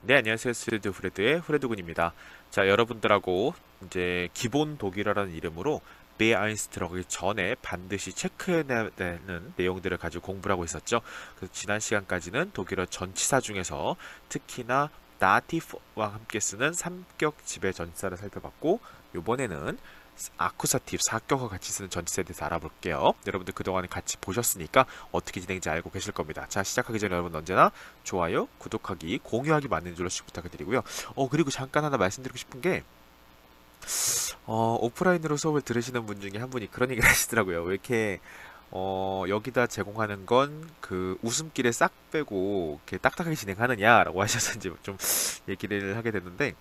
네, 안녕하세요. 스튜디오 프레드의 프레드군입니다. 자, 여러분들하고 이제 기본 독일어라는 이름으로 B1 들어가기 전에 반드시 체크해야 되는 내용들을 가지고 공부를 하고 있었죠. 그래서 지난 시간까지는 독일어 전치사 중에서 특히나 다티프와 함께 쓰는 삼격 지배 전치사를 살펴봤고, 이번에는 아쿠사티브 사격과 같이 쓰는 전치사에 대해서 알아볼게요. 여러분들 그동안에 같이 보셨으니까 어떻게 진행인지 알고 계실 겁니다. 자, 시작하기 전에 여러분 언제나 좋아요, 구독하기, 공유하기 많은 줄로씩 부탁드리고요. 그리고 잠깐 하나 말씀드리고 싶은 게 오프라인으로 수업을 들으시는 분 중에 한 분이 그런 얘기를 하시더라고요. 왜 이렇게 여기다 제공하는 건 그 웃음기를 싹 빼고 이렇게 딱딱하게 진행하느냐라고 하셔서 이제 좀 얘기를 하게 됐는데,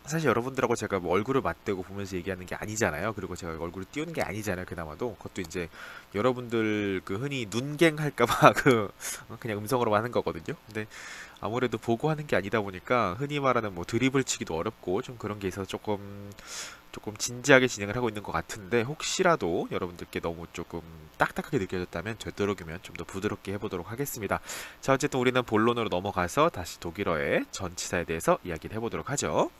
사실 여러분들하고 제가 뭐 얼굴을 맞대고 보면서 얘기하는 게 아니잖아요. 그리고 제가 얼굴을 띄우는 게 아니잖아요. 그나마도 그것도 이제 여러분들 그 흔히 눈갱 할까봐 그냥 음성으로 하는 거거든요. 근데 아무래도 보고 하는 게 아니다 보니까 흔히 말하는 뭐 드리블 치기도 어렵고 좀 그런 게 있어서 조금 진지하게 진행을 하고 있는 것 같은데, 혹시라도 여러분들께 너무 조금 딱딱하게 느껴졌다면 되도록이면 좀 더 부드럽게 해보도록 하겠습니다. 자, 어쨌든 우리는 본론으로 넘어가서 다시 독일어의 전치사에 대해서 이야기를 해보도록 하죠.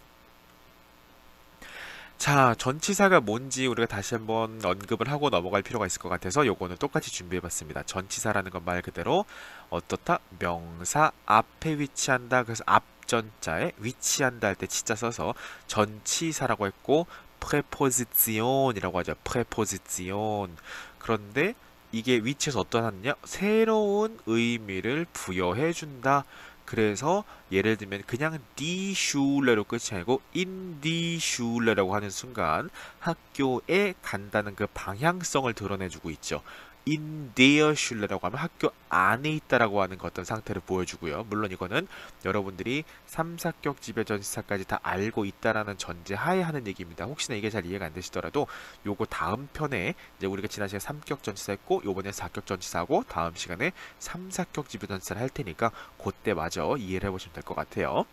자, 전치사가 뭔지 우리가 다시 한번 언급을 하고 넘어갈 필요가 있을 것 같아서 요거는 똑같이 준비해봤습니다. 전치사라는 건 말 그대로 어떻다? 명사 앞에 위치한다. 그래서 앞전자에 위치한다 할 때 치자 써서 전치사라고 했고, 프레포지시온이라고 하죠. 프레포지시온. 그런데 이게 위치에서 어떠하느냐? 새로운 의미를 부여해준다. 그래서 예를 들면 그냥 die Schule로 끝이 아니고 in die Schule라고 하는 순간 학교에 간다는 그 방향성을 드러내주고 있죠. in der Schule라고 하면 학교 안에 있다라고 하는 그 어떤 상태를 보여주고요. 물론 이거는 여러분들이 3, 4격 지배전치사까지 다 알고 있다라는 전제 하에 하는 얘기입니다. 혹시나 이게 잘 이해가 안 되시더라도 요거 다음 편에 이제 우리가 지난 시간에 3격 전치사 했고 요번에 4격 전치사하고 다음 시간에 3, 4격 지배전치사를 할 테니까 그때 마저 이해를 해보시면 될 것 같아요.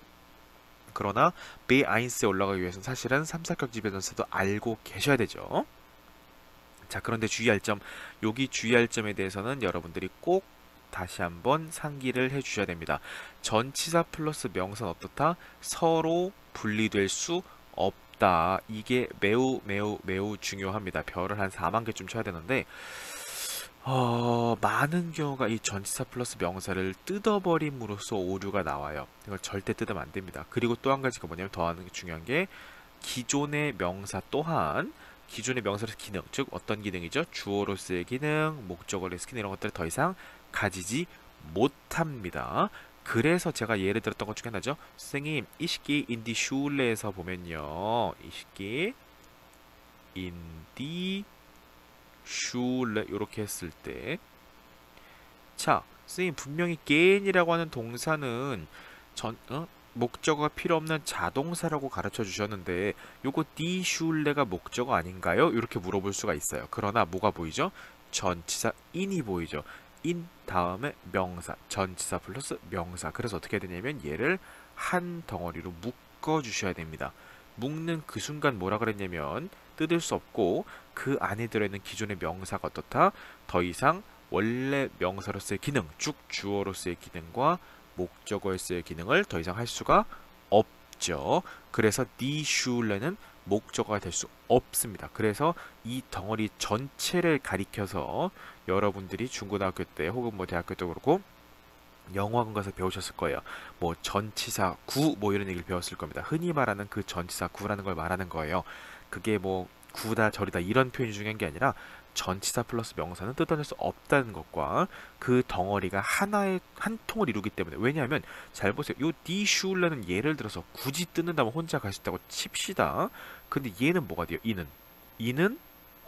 그러나 B1에 올라가기 위해서는 사실은 3, 4격 지배전치사도 알고 계셔야 되죠. 자, 그런데 주의할 점, 여기 주의할 점에 대해서는 여러분들이 꼭 다시 한번 상기를 해 주셔야 됩니다. 전치사 플러스 명사는 어떻다? 서로 분리될 수 없다. 이게 매우 매우 매우 중요합니다. 별을 한 4만 개쯤 쳐야 되는데, 많은 경우가 이 전치사 플러스 명사를 뜯어버림으로써 오류가 나와요. 이걸 절대 뜯으면 안 됩니다. 그리고 또 한 가지가 뭐냐면 더 하는 게 중요한 게, 기존의 명사 또한 기존의 명사로서 기능, 즉 어떤 기능이죠? 주어로서의 기능, 목적어로서의 기능, 이런 것들을 더 이상 가지지 못합니다. 그래서 제가 예를 들었던 것 중에 하나죠. 선생님, 이시기 인디 슐레에서 보면요. 이시기 인디 슐레 이렇게 했을 때, 자, 선생님 분명히 게인이라고 하는 동사는 목적어가 필요 없는 자동사라고 가르쳐 주셨는데 요거 디 슐레가 목적어 아닌가요? 이렇게 물어볼 수가 있어요. 그러나 뭐가 보이죠? 전치사 인이 보이죠. 인 다음에 명사, 전치사 플러스 명사. 그래서 어떻게 해야 되냐면 얘를 한 덩어리로 묶어 주셔야 됩니다. 묶는 그 순간 뭐라 그랬냐면 뜯을 수 없고, 그 안에 들어있는 기존의 명사가 어떻다? 더 이상 원래 명사로서의 기능, 쭉 주어로서의 기능과 목적어로서의 기능을 더 이상 할 수가 없죠. 그래서 die Schule는 목적어가 될 수 없습니다. 그래서 이 덩어리 전체를 가리켜서 여러분들이 중고등학교 때 혹은 뭐 대학교 때도 그렇고 영어학원 가서 배우셨을 거예요. 뭐 전치사 구 뭐 이런 얘기를 배웠을 겁니다. 흔히 말하는 그 전치사 구라는 걸 말하는 거예요. 그게 뭐 구다 저리다 이런 표현이 중요한 게 아니라 전치사 플러스 명사는 뜯어낼 수 없다는 것과 그 덩어리가 하나의 한 통을 이루기 때문에. 왜냐하면 잘 보세요. 요 디슈울라는 예를 들어서 굳이 뜯는다면 혼자 갈 수 있다고 칩시다. 근데 얘는 뭐가 돼요? 이는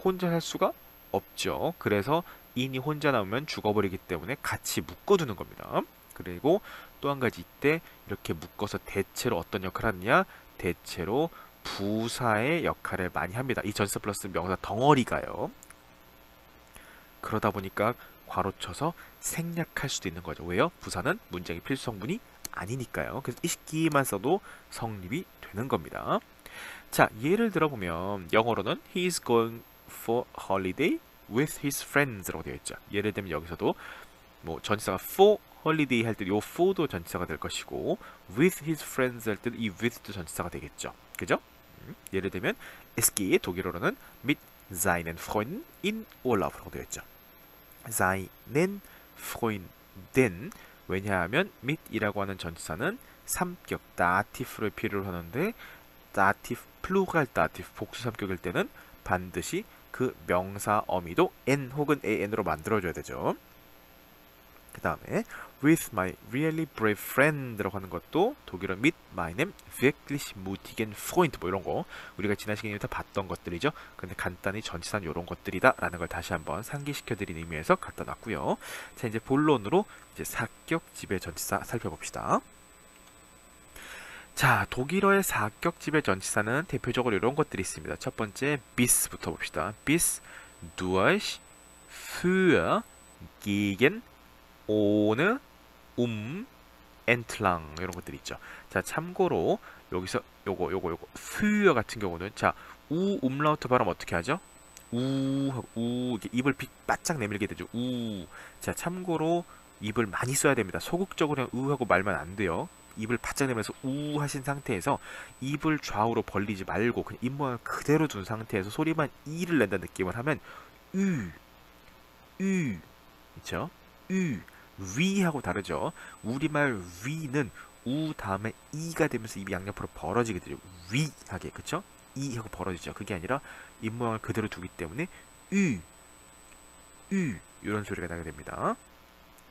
혼자 할 수가 없죠. 그래서 인이 혼자 나오면 죽어버리기 때문에 같이 묶어두는 겁니다. 그리고 또 한 가지, 이때 이렇게 묶어서 대체로 어떤 역할을 하느냐? 대체로 부사의 역할을 많이 합니다. 이 전치사 플러스 명사 덩어리가요. 그러다 보니까 괄호쳐서 생략할 수도 있는 거죠. 왜요? 부사는 문장의 필수 성분이 아니니까요. 그래서 이시기만 써도 성립이 되는 겁니다. 자, 예를 들어보면 영어로는 He is going for holiday with his friends라고 되어 있죠. 예를 들면 여기서도 뭐 전치사가 for holiday 할 때 요 for도 전치사가 될 것이고 with his friends 할 때도 이 with도 전치사가 되겠죠. 그죠? 예를 들면 es geht 독일어로는 mit seinen Freunden in Urlaub라고 되어 있죠. seinen Freunden 왜냐하면 mit이라고 하는 전치사는 삼격 다티프를 필요로 하는데 다티프 플루랄 다티프 복수 삼격일 때는 반드시 그 명사 어미도 n 혹은 an으로 만들어줘야 되죠. 그 다음에 with my really brave friend라고 하는 것도 독일어 mit meinem wirklich mutigen Freund 뭐 이런 거 우리가 지난 시간에부터 봤던 것들이죠. 근데 간단히 전치사는 이런 것들이다 라는 걸 다시 한번 상기시켜 드리는 의미에서 갖다 놨고요. 자, 이제 본론으로 이제 사격 지배 전치사 살펴봅시다. 자, 독일어의 사격 지배 전치사는 대표적으로 이런 것들이 있습니다. 첫 번째 bis부터 봅시다. bis, durch, für, gegen, ohne, entlang 이런 것들이 있죠. 자, 참고로 여기서 요거 für 같은 경우는 자, umlaut 발음 어떻게 하죠? 우 이렇게 입을 바짝 내밀게 되죠. 자, 참고로 입을 많이 써야 됩니다. 소극적으로 그냥 하고 말면 안 돼요. 입을 바짝 내면서 하신 상태에서 입을 좌우로 벌리지 말고 그냥 입 모양을 그대로 둔 상태에서 소리만 이를 낸다는 느낌을 하면 그렇죠? 위하고 다르죠. 우리말 위는 우 다음에 이가 되면서 입이 양옆으로 벌어지게 되죠. 위하게 그쵸? 이 하고 벌어지죠. 그게 아니라 입 모양을 그대로 두기 때문에 이런 소리가 나게 됩니다.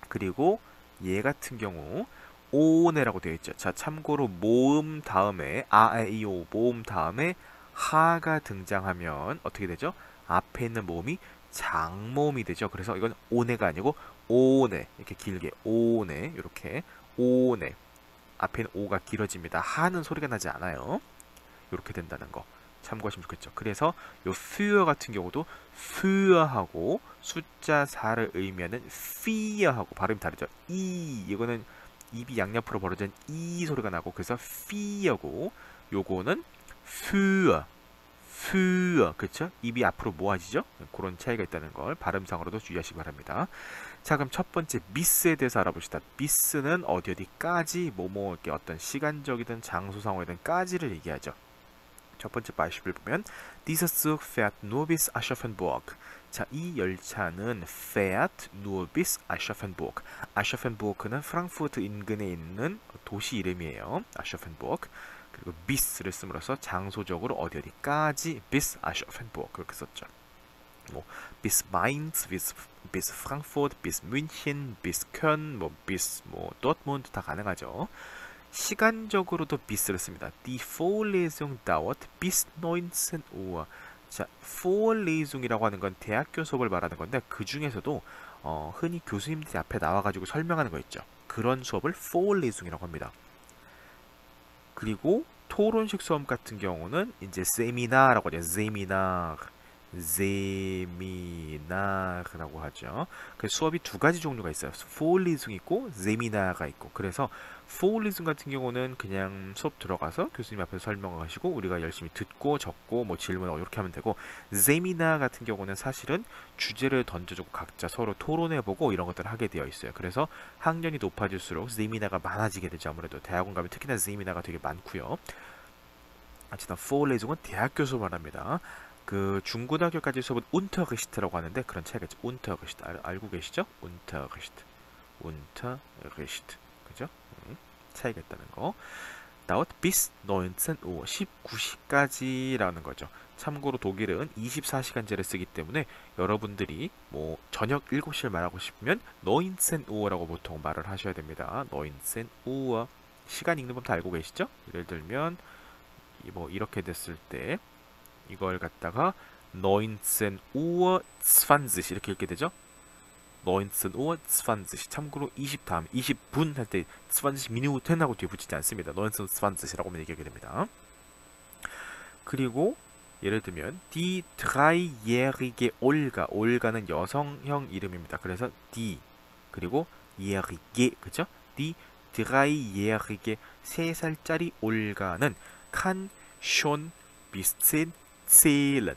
그리고 얘 같은 경우 오네라고 되어 있죠. 자, 참고로 모음 다음에 아에이오 모음 다음에 하가 등장하면 어떻게 되죠? 앞에 있는 모음이 장모음이 되죠. 그래서 이건 오네가 아니고 오네 이렇게 길게 오네 이렇게 오네 앞에 있는 오가 길어집니다. 하는 소리가 나지 않아요. 이렇게 된다는 거 참고하시면 좋겠죠. 그래서 요 für 같은 경우도 für하고 숫자 4를 의미하는 fear하고 발음이 다르죠. 이거는 입이 양옆으로 벌어진 이 소리가 나고 그래서 fear고 요거는 für 그쵸? 입이 앞으로 모아지죠? 그런 차이가 있다는 걸 발음상으로도 주의하시기 바랍니다. 자, 그럼 첫 번째 미스에 대해서 알아봅시다. 미스는 어디까지 뭐뭐 이렇게 어떤 시간적이든 장소상으로든 까지를 얘기하죠. 첫 번째 beispiel 보면 Dieser Zug fährt nur bis Aschaffenburg. 자, 이 열차는 fährt nur bis Aschaffenburg. Aschaffenburg는 프랑크푸르트 인근에 있는 도시 이름이에요. Aschaffenburg. 그리고 bis를 씀으로써 장소적으로 어디까지 bis Aschaffenburg 그렇게 썼죠. 뭐 bis Mainz, bis Frankfurt, bis München, bis Köln, 뭐 bis 뭐 Dortmund 다 가능하죠. 시간적으로도 bis를 씁니다. Die Vorlesung dauert bis 19 Uhr. 자, Vorlesung이라고 하는 건 대학교 수업을 말하는 건데 그 중에서도 흔히 교수님들이 앞에 나와가지고 설명하는 거 있죠. 그런 수업을 Vorlesung이라고 합니다. 그리고 토론식 수업 같은 경우는 이제 세미나라고 하죠. 세미나라고 하죠. 그래서 수업이 두 가지 종류가 있어요. Vorlesung 있고 세미나가 있고. 그래서 Vorlesung 같은 경우는 그냥 수업 들어가서 교수님 앞에서 설명하시고 우리가 열심히 듣고 적고 뭐 질문하고 이렇게 하면 되고, 세미나 같은 경우는 사실은 주제를 던져주고 각자 서로 토론해보고 이런 것들을 하게 되어 있어요. 그래서 학년이 높아질수록 세미나가 많아지게 되죠. 아무래도 대학원 가면 특히나 세미나가 되게 많고요. 어쨌든 Vorlesung은 대학교 수업을 합니다. 그 중고등학교까지 수업은 Unterricht라고 하는데 그런 차이가 있죠. Unterricht 알고 계시죠? Unterricht 그죠? 차이가 있다는 거. dauert bis 19 Uhr 19시까지라는 거죠. 참고로 독일은 24시간제를 쓰기 때문에 여러분들이 뭐 저녁 7시를 말하고 싶으면 19 Uhr라고 보통 말을 하셔야 됩니다. 19 Uhr 시간 읽는 법 다 알고 계시죠? 예를 들면 뭐 이렇게 됐을 때 이걸 갖다가 19 Uhr 20 이렇게 읽게 되죠. 19 Uhr 20 참고로 20 다음 20분 할 때 20minuten 하고 뒤에 붙이지 않습니다. 19 20라고 얘기하게 됩니다. 그리고 예를 들면 die dreijährige Olga, 올가는 여성형 이름입니다. 그래서 die 그리고 jährige 그죠? die dreijährige 3살짜리 올가는 kann schon bis 10 zählen.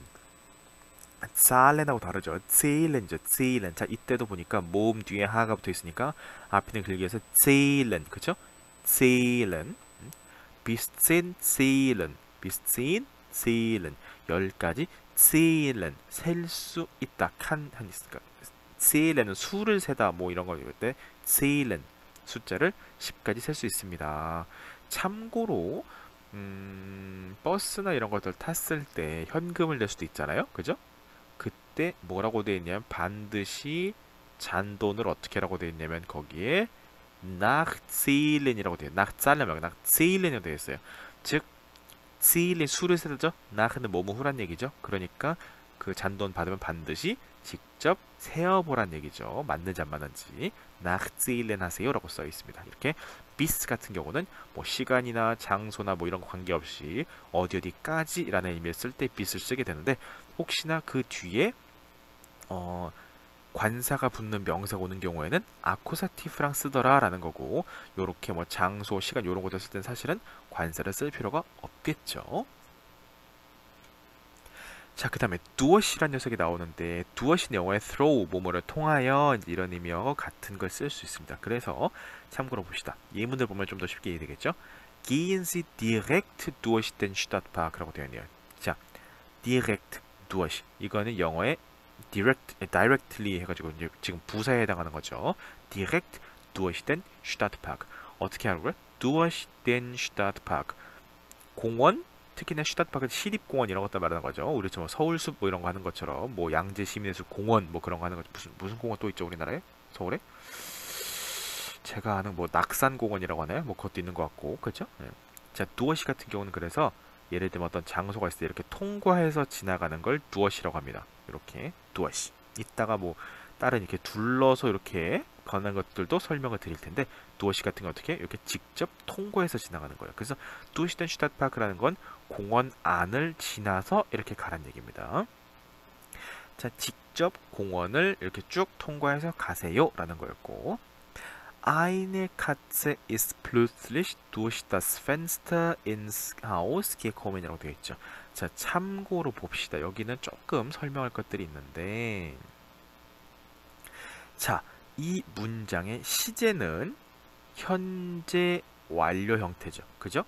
zahlen하고 다르죠. zählen이죠. zählen. 자, 이때도 보니까 모음 뒤에 하가 붙어 있으니까 앞에는 길게 해서 zählen. 그쵸? zählen. bis 10 zählen. bis 10 zählen. 10까지 zählen. 셀 수 있다. 한 있으니까. zählen은 수를 세다 뭐 이런 거 이럴 때 zählen. 숫자를 10까지 셀 수 있습니다. 참고로 버스나 이런 것들 탔을 때 현금을 낼 수도 있잖아요. 그죠? 그때 뭐라고 되어 있냐면 반드시 잔돈을 어떻게 라고 되어 있냐면 거기에 nachzählen이라고 되어 있어요. nachzahlen 말고 nachzählen이라고 되어 있어요. 즉 zählen 수를 세죠. nach는 뭐뭐 후란 얘기죠. 그러니까 그 잔돈 받으면 반드시 직접 세어보란 얘기죠. 맞는지 안 맞는지 nachzählen 하세요라고 써 있습니다. 이렇게 bis 같은 경우는 뭐 시간이나 장소나 뭐 이런 거 관계없이 어디 어디까지라는 의미를 쓸 때 bis를 쓰게 되는데 혹시나 그 뒤에 관사가 붙는 명사가 오는 경우에는 아쿠사티프랑 쓰더라라는 거고 요렇게 뭐 장소, 시간 요런 것들 쓸 때는 사실은 관사를 쓸 필요가 없겠죠. 자, 그 다음에 두엇이란 녀석이 나오는데 두엇이 영어의 throw, 뭐뭐를 통하여 이런 의미와 같은 걸 쓸 수 있습니다. 그래서 참고로 봅시다. 예문을 보면 좀 더 쉽게 이해되겠죠? Gehen Sie direkt durch den Stadtpark라고 되어 있네요. 자, direct, durch. 이거는 영어의 directly 해가지고 이제 지금 부사에 해당하는 거죠. direct durch den Stadtpark. 어떻게 하라고요? durch den Stadtpark. 공원, 특히나 슈타트파크 시립공원이라고 갖다 말하는 거죠. 우리 뭐 서울숲 뭐 이런 거 하는 것처럼 뭐 양재 시민의숲 공원 뭐 그런 거 하는 거 무슨 공원 또 있죠 우리나라에? 서울에? 제가 아는 뭐 낙산공원이라고 하나요? 뭐 그것도 있는 것 같고 그렇죠? 네. 자, 두어시 같은 경우는 그래서 예를 들면 어떤 장소가 있을 때 이렇게 통과해서 지나가는 걸 두어시라고 합니다. 이렇게 두어시. 이따가 뭐 다른 이렇게 둘러서 이렇게 가는 것들도 설명을 드릴 텐데 두어시 같은 거 어떻게 이렇게 직접 통과해서 지나가는 거예요. 그래서 두어시된 슈타트파크라는 건 공원 안을 지나서 이렇게 가란 얘기입니다. 자, 직접 공원을 이렇게 쭉 통과해서 가세요라는 거였고 Eine Katze ist plötzlich durch das Fenster ins Haus gekommen이라고 되어 있죠. 자, 참고로 봅시다. 여기는 조금 설명할 것들이 있는데 자, 이 문장의 시제는 현재 완료 형태죠. 그죠?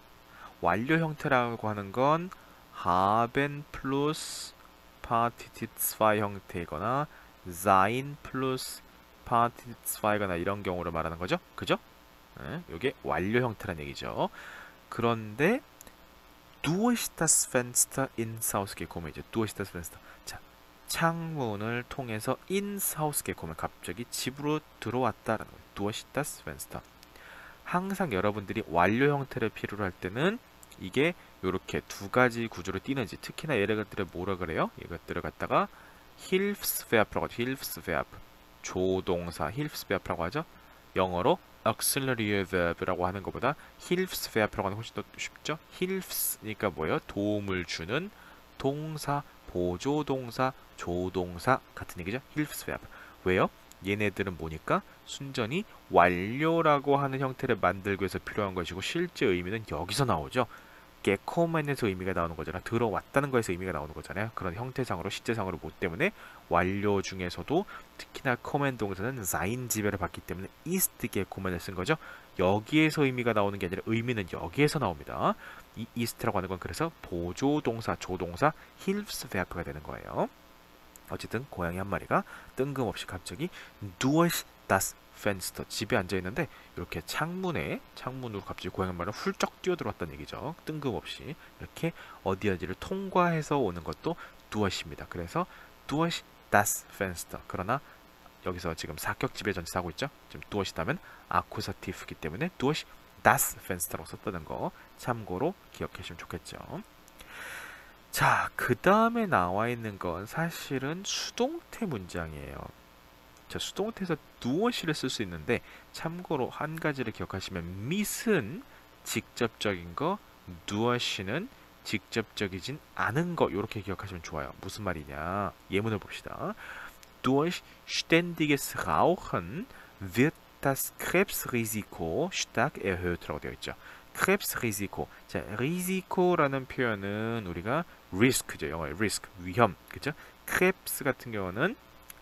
완료 형태라고 하는 건 haben plus Partitiv 2 형태이거나 sein plus Partitiv 2거나 이런 경우로 말하는 거죠. 그죠? 네, 이게 완료 형태란 얘기죠. 그런데 durch das Fenster ins Haus gekommen 이제 durch das Fenster. 자, 창문을 통해서 ins Haus gekommen 갑자기 집으로 들어왔다라는 거예요. durch das Fenster. 항상 여러분들이 완료 형태를 필요로 할 때는 이게 이렇게 두 가지 구조로 띄는지 특히나 얘네들을 뭐라 그래요? 이것들을 갖다가 Hilfsverb라고 하죠. Hilfsverb. 조동사 Hilfsverb라고 하죠. 영어로 auxiliary verb라고 하는 것보다 Hilfsverb라고 하는 게 훨씬 더 쉽죠. Hilfs니까 뭐예요? 도움을 주는 동사, 보조동사, 조동사 같은 얘기죠. Hilfsverb. 왜요? 얘네들은 뭐니까 순전히 완료라고 하는 형태를 만들기 위해서 필요한 것이고 실제 의미는 여기서 나오죠. 게코멘에서 의미가 나오는 거잖아. 들어왔다는 거에서 의미가 나오는 거잖아요. 그런 형태상으로 실제상으로 뭐 때문에 완료 중에서도 특히나 코멘 동사는 sein 지배를 받기 때문에 ist 게코멘을 쓴 거죠. 여기에서 의미가 나오는 게 아니라 의미는 여기에서 나옵니다. 이 ist라고 하는 건 그래서 보조동사, 조동사, hilfsverb가 되는 거예요. 어쨌든 고양이 한 마리가 뜬금없이 갑자기 durch das Fenster 집에 앉아 있는데 이렇게 창문으로 갑자기 고양이 한 마리가 훌쩍 뛰어들어왔다는 얘기죠. 뜬금없이 이렇게 어디를 통과해서 오는 것도 duach입니다. 그래서 durch das Fenster. 그러나 여기서 지금 사격 지배 전치사 하고 있죠. 지금 duach이다면 아쿠사티프이기 때문에 durch das Fenster라고 썼다는 거 참고로 기억해 주시면 좋겠죠. 자, 그 다음에 나와 있는 건 사실은 수동태 문장이에요. 자, 수동태에서 두어시를 쓸 수 있는데 참고로 한 가지를 기억하시면 mit은 직접적인 거, 두어시는 직접적이진 않은 거 이렇게 기억하시면 좋아요. 무슨 말이냐? 예문을 봅시다. Durch ständiges Rauchen wird das Krebsrisiko stark erhöht라고 되어 있죠. Krebsrisiko. 자, risiko라는 표현은 우리가 risk죠. 영어의 risk, 위험. 그죠? Krebs 같은 경우는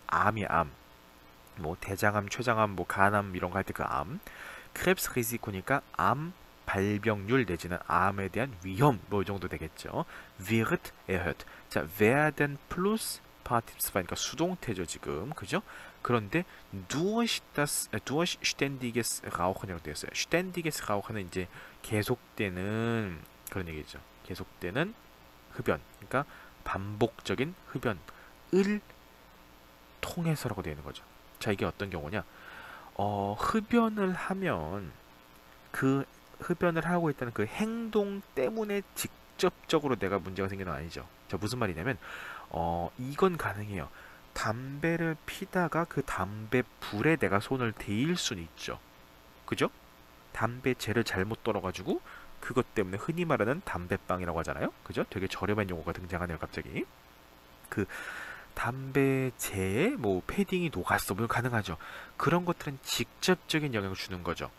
암이야, 암. 뭐 대장암, 췌장암, 뭐 간암 이런 거 할 때 그 암. Krebsrisiko니까 암 발병률 내지는 암에 대한 위험 뭐 이 정도 되겠죠. wird erhöht. 자, werden plus Partizip 2 그러니까 수동태죠 지금. 그죠? 그런데 durch ständiges Rauchen이라고 되어 있어요. ständiges Rauchen은 이제 계속되는 그런 얘기죠. 계속되는 흡연. 그러니까 반복적인 흡연을 통해서라고 되어 있는 거죠. 자, 이게 어떤 경우냐? 흡연을 하면 그 흡연을 하고 있다는 그 행동 때문에 직접적으로 내가 문제가 생기는 건 아니죠. 자, 무슨 말이냐면 이건 가능해요. 담배를 피다가 그 담배 불에 내가 손을 대일 수는 있죠. 그죠? 담배재를 잘못 떨어가지고 그것 때문에 흔히 말하는 담배빵이라고 하잖아요. 그죠? 되게 저렴한 용어가 등장하네요, 갑자기. 그 담배재에 뭐 패딩이 녹았어, 뭐 가능하죠. 그런 것들은 직접적인 영향을 주는 거죠.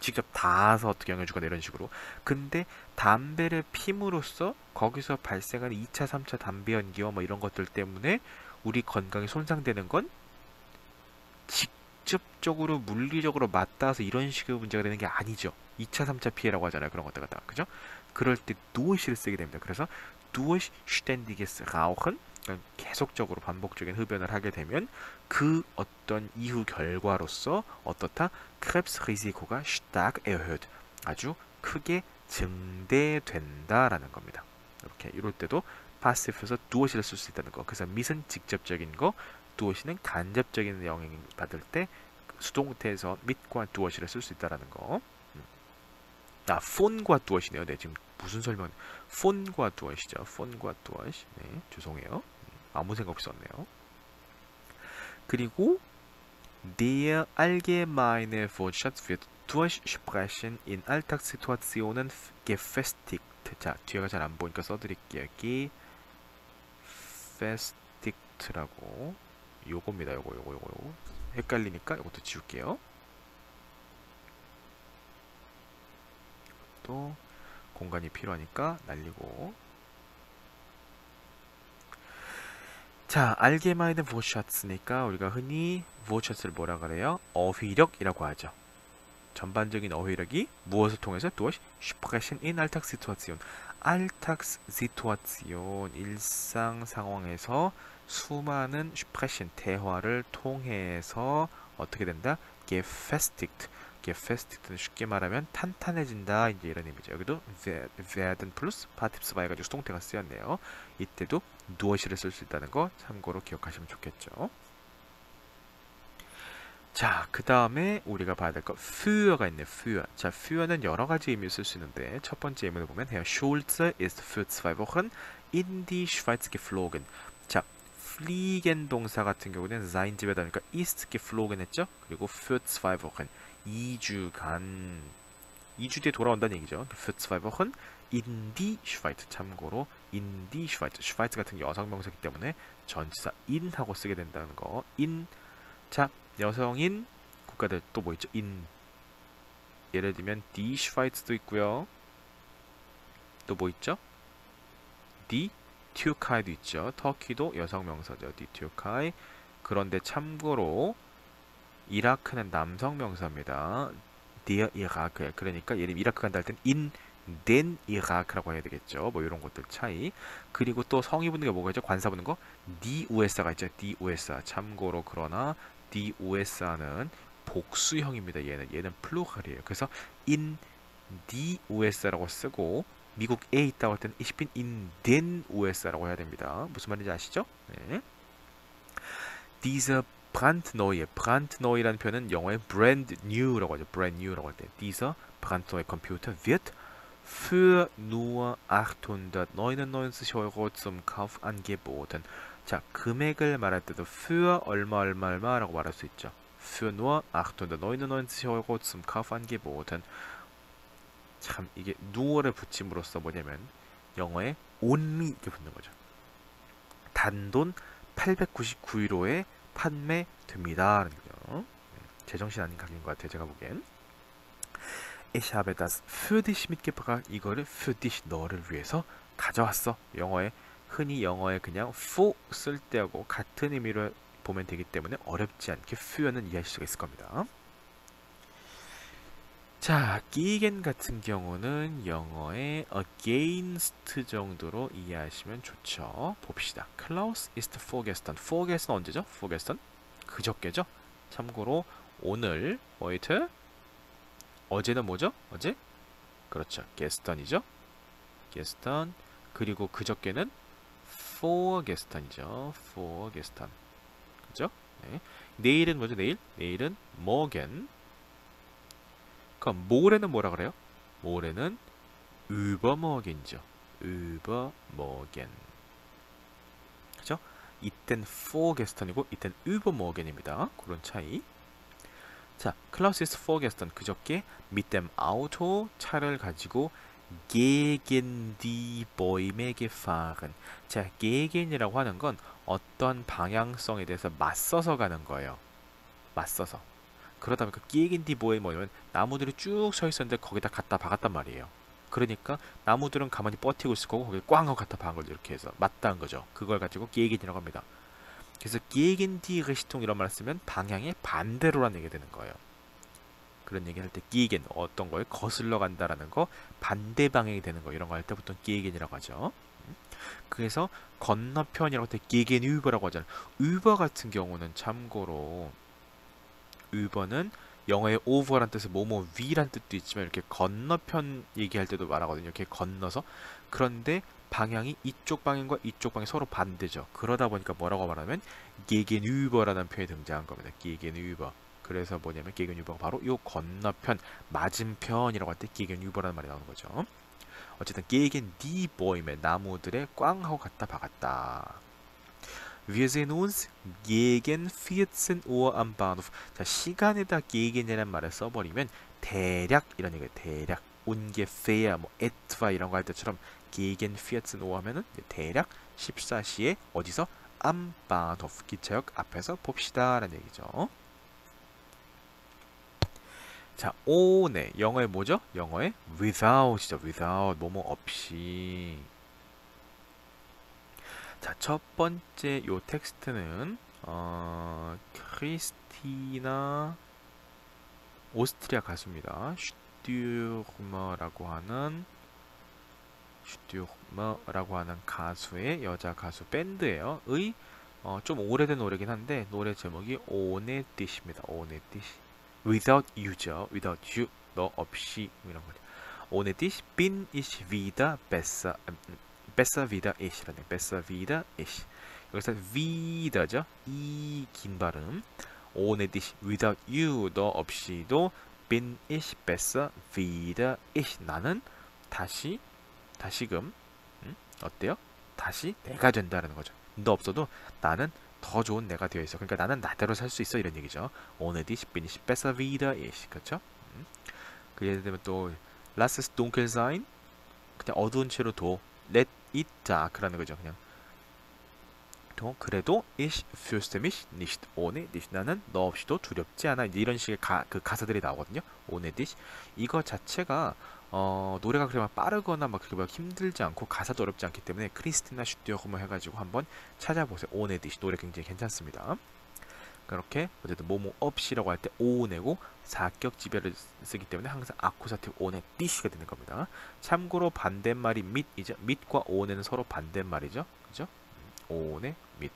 직접 닿아서 어떻게 영향을 주거나 이런 식으로. 근데 담배를 피므로써 거기서 발생하는 2차, 3차 담배 연기와 뭐 이런 것들 때문에 우리 건강이 손상되는 건 직접적으로 물리적으로 맞닿아서 이런 식의 문제가 되는 게 아니죠. 2차, 3차 피해라고 하잖아요. 그런 것들 갖다가. 그죠? 그럴 때 duo시를 쓰게 됩니다. 그래서 durch ständiges Rauchen 그러니까 계속적으로 반복적인 흡연을 하게 되면 그 어떤 이후 결과로서 어떻다? Krebsrisiko가 stark erhöht 아주 크게 증대된다라는 겁니다. 이렇게 이럴 때도 passive에서 duo시를 쓸 수 있다는 거. 그래서 mit은 직접적인 거, duo시는 간접적인 영향을 받을 때 수동태에서 mit과 duo시를 쓸 수 있다라는 거. 폰과 두엇이네요. 네, 지금 무슨 설명? 폰과 두엇이죠. 폰과 두엇. 네, 죄송해요. 아무 생각 없었네요. 그리고 der allgemeine Wortschatz wird durch Sprechen in Alltagssituationen gefestigt. 자, 뒤에가 잘 안 보니까 써드릴게요. gefestigt라고 요겁니다. 요거. 헷갈리니까 요것도 지울게요. 또 공간이 필요하니까 날리고. 자, allgemeine Wortschatz니까 우리가 흔히 Wortschatz를 뭐라 그래요? 어휘력이라고 하죠. 전반적인 어휘력이 무엇을 통해서 durch Sprechen in Alltagssituation. Alltagssituation 일상 상황에서 수많은 Sprechen 대화를 통해서 어떻게 된다? gefestigt. gefestigt는 쉽게 말하면 탄탄해진다 이제 이런 의미죠. 여기도 werden plus Partizip 2 해가지고 수동태가 쓰였네요. 이때도 duo시를 쓸 수 있다는 거 참고로 기억하시면 좋겠죠. 자, 그 다음에 우리가 봐야 될 거 für가 있네. für. 자, für는 여러 가지 의미를 쓸 수 있는데 첫 번째 의미를 보면 Herr Schulze ist für 2 Wochen in die Schweiz geflogen. 자, fliegen 동사 같은 경우는 sein 집에다 보니까 ist geflogen 했죠. 그리고 für 2 Wochen 2주간 2주 뒤에 돌아온다는 얘기죠. für 2 Wochen in die Schweiz. 참고로 in die Schweiz. 슈바이츠 같은 게 여성명사이기 때문에 전치사 in 하고 쓰게 된다는 거. in. 자, 여성인 국가들 또 뭐 있죠? in. 예를 들면 die Schweiz도 있고요. 또 뭐 있죠? die Türkei도 있죠. 터키도 여성명사죠. die Türkei. 그런데 참고로 이라크는 남성 명사입니다. der Irak. 그러니까 예를 들면 이라크 간다 할 땐 in den Irak라고 해야 되겠죠. 뭐 이런 것들 차이. 그리고 또 성의 붙는 게 뭐가 있죠? 관사 붙는 거 die USA가 있죠. die USA. 참고로 그러나 die USA는 복수형입니다. 얘는 플루럴이에요. 그래서 in die USA라고 쓰고 미국에 있다고 할 때는 ich bin in den USA라고 해야 됩니다. 무슨 말인지 아시죠? 네. diese brandneu라는 표현은 영어의 brand new라고 하죠. brand new라고 할 때 dieser brandneue Computer wird für nur 899 Euro zum Kauf angeboten. 자, 금액을 말할 때도 für 얼마라고 말할 수 있죠. für nur 899 Euro zum Kauf angeboten. 참 이게 nu어를 붙임으로써 뭐냐면 영어에 only 이렇게 붙는 거죠. 단돈 899유로에 판매됩니다. 제정신 아닌 가게인 것 같아요. 제가 보기엔. Ich habe das für dich mitgebracht. 이거를 für dich 너를 위해서 가져왔어. 영어에 흔히 영어에 그냥 for 쓸 때하고 같은 의미로 보면 되기 때문에 어렵지 않게 für는 이해할 수가 있을 겁니다. 자, gegen 같은 경우는 영어의 against 정도로 이해하시면 좋죠. 봅시다. Klaus ist vorgestern. vorgestern 언제죠? vorgestern? 그저께죠? 참고로 오늘 heute 어제는 뭐죠? 어제? 그렇죠. gestern이죠. gestern. 그리고 그저께는 vorgestern이죠. vorgestern. 그죠? 네. 내일은 뭐죠? 내일? 내일은 morgen. 그럼 모레는 뭐라 그래요? 모레는 übermorgen이죠. übermorgen. 그죠? 이땐 vorgestern이고 이땐 übermorgen입니다. 그런 차이. 자, 클라우스 ist vorgestern 그저께 mit dem Auto 차를 가지고 gegen die Bäume gefahren. 자, gegen이라고 하는 건 어떤 방향성에 대해서 맞서서 가는 거예요. 맞서서. 그러다 보니까 gegen die Bäume 뭐냐면 나무들이 쭉 서 있었는데 거기다 갖다 박았단 말이에요. 그러니까 나무들은 가만히 버티고 있을 거고 거기에 꽝 하고 갖다 박은 걸 이렇게 해서 맞다는 거죠. 그걸 가지고 gegen이라고 합니다. 그래서 gegen die Richtung 이런 말을 쓰면 방향의 반대로라는 얘기가 되는 거예요. 그런 얘기할 때 gegen 어떤 거에 거슬러 간다라는 거 반대 방향이 되는 거 이런 거 할 때 보통 gegen이라고 하죠. 그래서 건너편이라고 할 때 gegenüber라고 하잖아요. über 같은 경우는 참고로 über는 영어의 over란 뜻의 뭐뭐 위란 뜻도 있지만 이렇게 건너편 얘기할 때도 말하거든요. 이렇게 건너서. 그런데 방향이 이쪽 방향과 이쪽 방향이 서로 반대죠. 그러다 보니까 뭐라고 말하면 gegenüber라는 표현이 등장한 겁니다. gegenüber. 그래서 뭐냐면 gegenüber가 바로 요 건너편, 맞은편이라고 할 때 gegenüber라는 말이 나오는 거죠. 어쨌든 gegen die Bäume 나무들의 꽝 하고 갖다 박았다. Wir sehen uns gegen 14 Uhr am Bahnhof. 자, 시간에다 gegen이라는 말을 써버리면 대략 이런 얘기예요. 대략 ungefähr, 뭐 etwa 이런 거 할 때처럼 gegen 14 Uhr 하면은 대략 14시에 어디서 am Bahnhof 기차역 앞에서 봅시다라는 얘기죠. 자, 오네 영어의 뭐죠? 영어의 without이죠. without 뭐뭐 없이. 자, 첫 번째 요 텍스트는 크리스티나 오스트리아 가수입니다. 슈튜르머라고 하는 가수의 여자 가수 밴드예요. 좀 오래된 노래긴 한데 노래 제목이 ohne dich입니다. ohne dich. without you죠. without you 너 없이 이런 거죠. ohne dich bin ich wieder besser. besser wieder ich라는 besser wieder ich. 여기서 wieder죠. 이 긴 발음. ohne dich without you 너 없이도 bin ich besser wieder ich 나는 다시금 어때요? 다시 내가 된다는 거죠. 너 없어도 나는 더 좋은 내가 되어 있어. 그러니까 나는 나대로 살 수 있어 이런 얘기죠. ohne dich bin ich besser wieder ich. 그렇죠? 그 예를 들면 또 lass es dunkel sein 그냥 어두운 채로 둬. let it dark라는 거죠. 그냥 그래도 ich fürchte mich nicht ohne dich 나는 너 없이도 두렵지 않아. 이런 식의 그 가사들이 나오거든요. ohne dich 이거 자체가 노래가 그렇게 막 빠르거나 막 그렇게 막 힘들지 않고 가사도 어렵지 않기 때문에 크리스티나 슈티어홈을 해가지고 한번 찾아보세요. ohne dich 노래 굉장히 괜찮습니다. 그렇게 어쨌든 뭐뭐 없이라고 할 때 오네고 사격 지배를 쓰기 때문에 항상 아쿠사티브 오네 디시가 되는 겁니다. 참고로 반대말이 밑이죠. 밑과 오네는 서로 반대말이죠. 그죠? 오네 밑.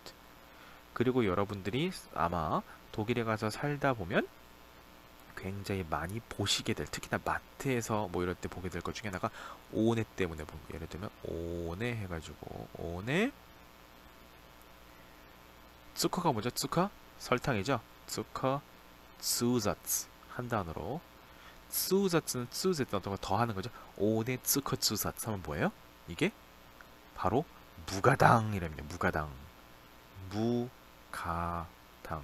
그리고 여러분들이 아마 독일에 가서 살다 보면 굉장히 많이 보시게 될 특히나 마트에서 뭐 이럴 때 보게 될 것 중에 하나가 오네 때문에 본 거. 예를 들면 오네 해가지고 오네 츠커가 뭐죠? 츠커? 설탕이죠. zucker Zusatz 한 단어로 Zusatz는 Zusatz 어떤 거 더 하는 거죠. ohne Zucker Zusatz 하면 뭐예요? 이게 바로 무가당이랍니다. 무가당. 무가당.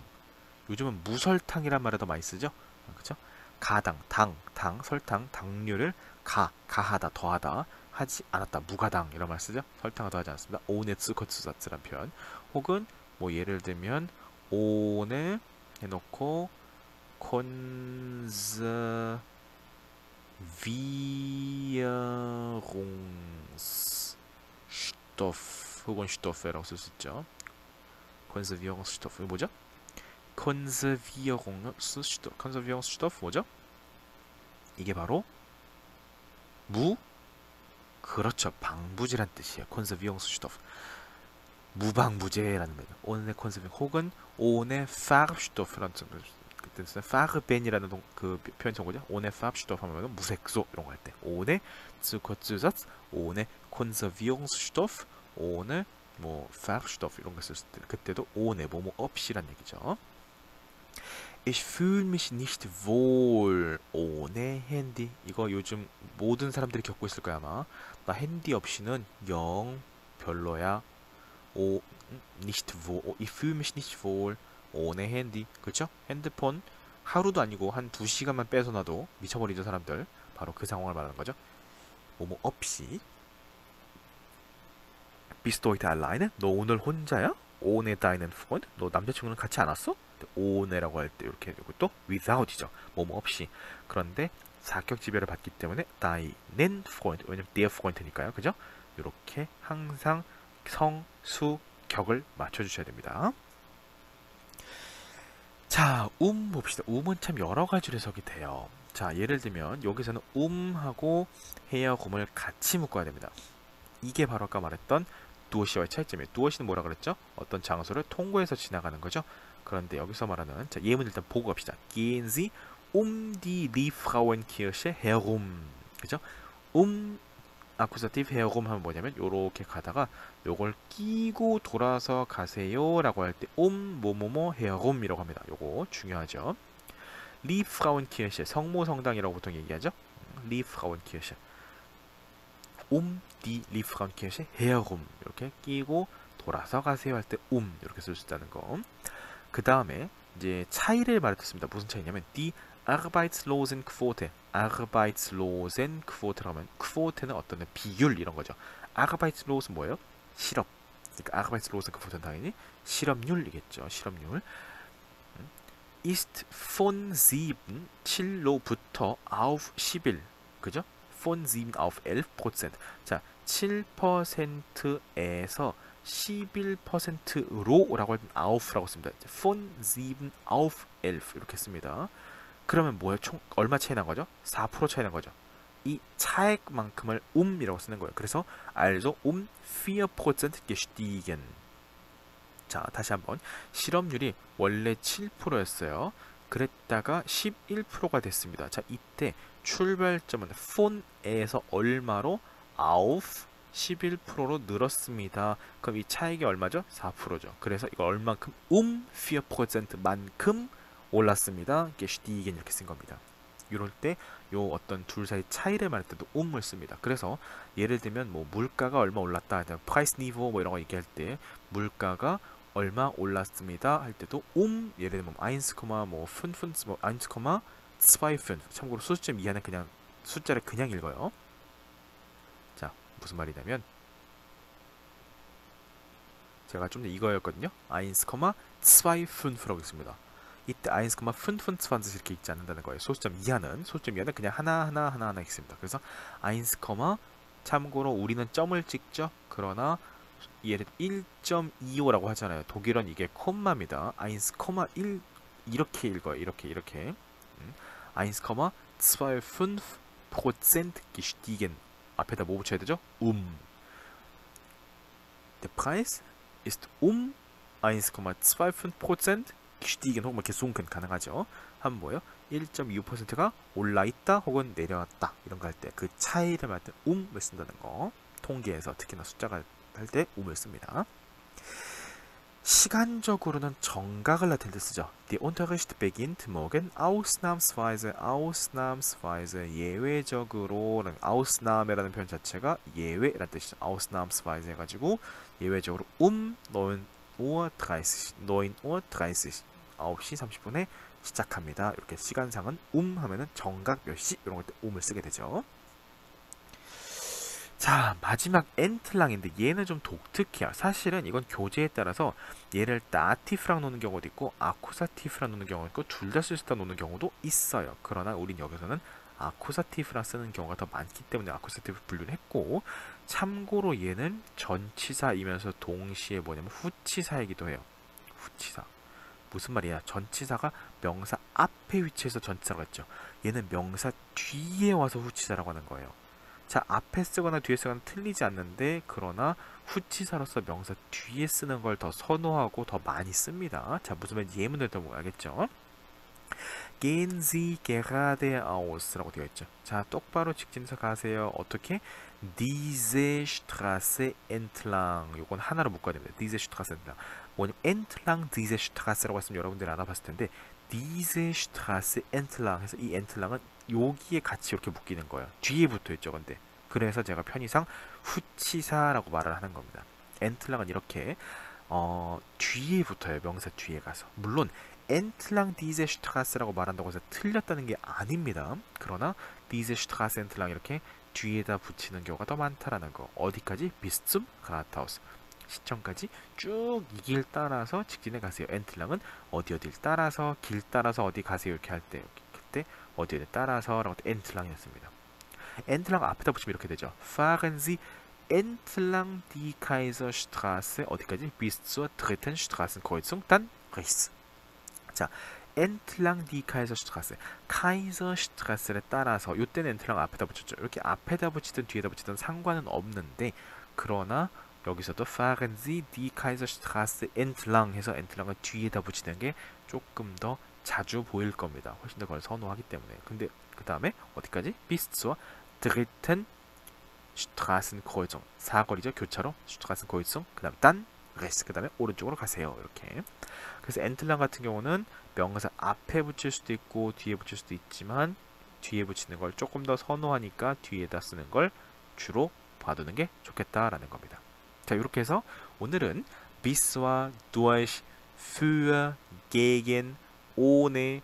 요즘은 무설탕이란 말을 더 많이 쓰죠. 그렇죠? 가당, 당, 설탕, 당류를 가하다, 더하다, 하지 않았다. 무가당 이런 말 쓰죠. 설탕을 더하지 않습니다. ohne Zucker Zusatz라는 표현. 혹은 뭐 예를 들면 ohne 해놓고 Konservierungsstoff 혹은 Stoff라고 쓸 수 있죠. Konservierungsstoff 뭐죠? Konservierungsstoff 뭐죠? 이게 바로 그렇죠. 방부제란 뜻이에요. Konservierungsstoff. 무방부제라는 말이에요. ohne Konservierung 혹은 ohne Farbstoff라는 뜻은 Farben이라는 그 표현 정보죠. ohne Farbstoff 하면 무색소 이런 거 할 때 ohne Zuckerzusatz, ohne Konservierungsstoff, ohne 뭐 Farbstoff 이런 거 썼을 때 그때도 ohne 뭐뭐 없이란 얘기죠. Ich fühle mich nicht wohl ohne Handy. 이거 요즘 모든 사람들이 겪고 있을 거야 아마. 나 핸디 없이는 영 별로야. nicht wohl. Ich fühle mich nicht wohl ohne Handy. 그렇죠? 핸드폰 하루도 아니고 한 2시간만 뺏어놔도 미쳐버리죠 사람들. 바로 그 상황을 말하는 거죠. 뭐뭐 없이. Bist du heute alleine? 너 오늘 혼자야? ohne deinen Freund? 너 남자친구는 같이 안 왔어? ohne라고 할 때 이렇게 되고 또 without이죠. 뭐뭐 없이. 그런데 사격지별을 받기 때문에 deinen Freund, 왜냐면 der Freund니까요. 그죠? 이렇게 항상 성, 수, 격을 맞춰주셔야 됩니다. 자, 봅시다. 은 참 여러 가지로 해석이 돼요. 자, 예를 들면 여기서는 하고 해역음을 같이 묶어야 됩니다. 이게 바로 아까 말했던 두어시와의 차이점이에요. 두어시는 뭐라 그랬죠? 어떤 장소를 통과해서 지나가는 거죠. 그런데 여기서 말하는 자, 예문 일단 보고 갑시다. Gehen Sie die Liebfrauenkirche herum. 그죠? 아쿠사티브 herum 하면 뭐냐면 요렇게 가다가 요걸 끼고 돌아서 가세요 라고 할 때 뭐뭐뭐 herum이라고 합니다. 요거 중요하죠. Liebfrauenkirche 성모성당이라고 보통 얘기하죠. Liebfrauenkirche die Liebfrauenkirche herum 이렇게 끼고 돌아서 가세요 할 때 이렇게 쓸 수 있다는 거. 그 다음에 이제 차이를 말했습니다. 무슨 차이냐면 die Arbeitslosenquote, Arbeitslosenquote라면 quote는 어떤 비율 이런 거죠. Arbeitslos 뭐예요? 실업. 그러니까 Arbeitslosenquote는 당연히 실업률이겠죠. 실업률. ist von 7로부터 auf 11. 그죠? von 7 auf 11%. 자, 7%에서 11%로라고 하면 auf라고 씁니다. von 7 auf 11 이렇게 씁니다. 그러면 뭐예요? 총 얼마 차이 난 거죠? 4% 차이 난 거죠. 이 차액만큼을 이라고 쓰는 거예요. 그래서 also 4% gestiegen. 자, 다시 한번 실업률이 원래 7%였어요. 그랬다가 11%가 됐습니다. 자, 이때 출발점은 폰에서 얼마로 auf 11%로 늘었습니다. 그럼 이 차익이 얼마죠? 4%죠. 그래서 이거 얼만큼 4%만큼 올랐습니다. gestiegen 이렇게 쓴 겁니다. 이럴 때 요 어떤 둘 사이 차이를 말할 때도 을 씁니다. 그래서 예를 들면 뭐 물가가 얼마 올랐다, price niveau 뭐 이런 거 얘기할 때 물가가 얼마 올랐습니다 할 때도 예를 들면 1,5 뭐 1,2,5 참고로 소수점 이하는 그냥 숫자를 그냥 읽어요. 자, 무슨 말이냐면 제가 좀 전에 이거였거든요. 1,2,5라고 있습니다. 이때 1,25 이렇게 읽지 않는다는 거예요. 소수점 이하는 그냥 하나 있습니다. 그래서 1, 참고로 우리는 점을 찍죠. 그러나 얘를 1.25라고 하잖아요. 독일은 이게 콤마입니다. 1,1 이렇게 읽어요. 이렇게 1,25% gestiegen. 앞에다 뭐 붙여야 되죠? Der Preis ist 1,25% gestiegen 혹은 gesunken 가능하죠. 하면 뭐예요? 1.25%가 올라있다 혹은 내려왔다 이런 거 할 때 그 차이를 말할 때 을 쓴다는 거. 통계에서 특히나 숫자가 할 때 을 씁니다. 시간적으로는 정각을 나타낼 때 쓰죠. Der Unterricht beginnt morgen ausnahmsweise 예외적으로 Ausnahme라는 표현 자체가 예외라는 뜻이죠. Ausnahmsweise 해가지고 예외적으로 9:30 9:30 9시 30분에 시작합니다. 이렇게 시간상은 하면은 정각 몇 시 이런 걸 때 을 쓰게 되죠. 자, 마지막 엔틀랑인데 얘는 좀 독특해요. 사실은 이건 교재에 따라서 얘를 나티프랑 놓는 경우도 있고 아쿠사티프랑 놓는 경우도 있고 둘 다 쓸 수 있다 놓는 경우도 있어요. 그러나 우린 여기서는 아쿠사티프랑 쓰는 경우가 더 많기 때문에 아쿠사티프 분류를 했고, 참고로 얘는 전치사이면서 동시에 뭐냐면 후치사이기도 해요. 후치사. 무슨 말이야? 전치사가 명사 앞에 위치해서 전치사라고 했죠. 얘는 명사 뒤에 와서 후치사라고 하는 거예요. 자, 앞에 쓰거나 뒤에 쓰거나 틀리지 않는데, 그러나 후치사로서 명사 뒤에 쓰는 걸 더 선호하고 더 많이 씁니다. 자, 무슨 말인지 예문을 들어보면 알겠죠? Gehen Sie geradeaus 라고 되어 있죠. 자, 똑바로 직진해서 가세요. 어떻게? Diese Straße entlang. 요건 하나로 묶어야 됩니다. Diese Straße entlang. 뭐냐면 entlang diese Straße라고 했으면 여러분들이 알아봤을 텐데, Diese Straße entlang 해서 이 entlang은 여기에 같이 이렇게 묶이는 거예요. 뒤에 붙어 있죠, 근데. 그래서 제가 편의상 후치사라고 말을 하는 겁니다. entlang은 이렇게 뒤에 붙어요. 명사 뒤에 가서. 물론 엔틀랑 디제 슈트라스라고 말한다고 해서 틀렸다는 게 아닙니다. 그러나 디제 슈트라스 엔틀랑 이렇게 뒤에다 붙이는 경우가 더 많다라는 거. 어디까지? 비스zum 가라타우스. 시청까지 쭉 이 길 따라서 직진해 가세요. 엔틀랑은 어디 어디를 따라서 길 따라서 어디 가세요 이렇게 할 때, 그때 어디 어디 따라서라고 엔틀랑이었습니다. 엔틀랑 앞에다 붙이면 이렇게 되죠. Fahren Sie entlang die Kaiserstraße 어디까지? bis zur dritten Straßenkreuzung dann rechts. 자, 엔틀랑 디 카이저슈트라스, 카이저슈트라스를 따라서, 요때는 엔틀랑 앞에다 붙였죠. 이렇게 앞에다 붙이든 뒤에다 붙이든 상관은 없는데, 그러나 여기서도 fahren Sie die Kaiserstraße entlang 해서 엔틀랑을 뒤에다 붙이는 게 조금 더 자주 보일 겁니다. 훨씬 더 그걸 선호하기 때문에. 근데 그 다음에 어디까지? bis zur dritten Straßenkreuzung, 사거리죠. 교차로 Straßenkreuzung, 그 다음 단 레스, 그 다음에 오른쪽으로 가세요. 이렇게. 그래서 엔틀랑 같은 경우는 명사 앞에 붙일 수도 있고 뒤에 붙일 수도 있지만, 뒤에 붙이는 걸 조금 더 선호하니까 뒤에다 쓰는 걸 주로 봐두는 게 좋겠다라는 겁니다. 자, 이렇게 해서 오늘은 bis와 durch, für, gegen, ohne,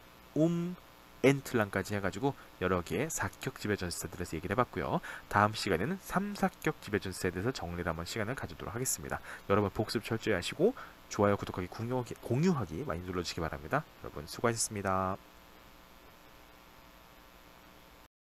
엔틀랑까지 해가지고 여러 개의 사격 지배전치사들에 대해서 얘기를 해봤고요. 다음 시간에는 3사격 지배전치사에 대해서 정리를 한번 시간을 가지도록 하겠습니다. 여러분 복습 철저히 하시고 좋아요, 구독하기, 공유하기 많이 눌러주시기 바랍니다. 여러분 수고하셨습니다.